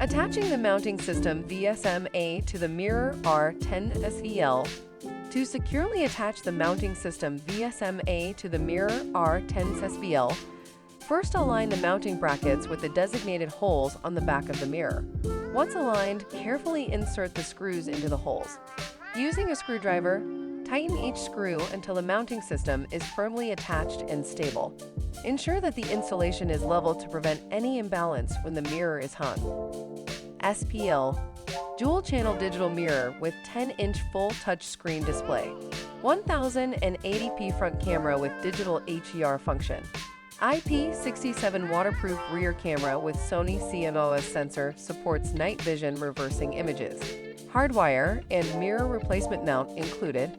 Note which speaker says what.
Speaker 1: Attaching the mounting system VSM-AV to the mirror R10-SPL. To securely attach the mounting system VSM-AV to the mirror R10-SPL, first align the mounting brackets with the designated holes on the back of the mirror. Once aligned, carefully insert the screws into the holes. Using a screwdriver, tighten each screw until the mounting system is firmly attached and stable. Ensure that the installation is level to prevent any imbalance when the mirror is hung. SPL dual-channel digital mirror with 10-inch full touchscreen display. 1080p front camera with digital HDR function. IP67 waterproof rear camera with Sony CMOS sensor supports night vision reversing images. Hardwire and mirror replacement mount included.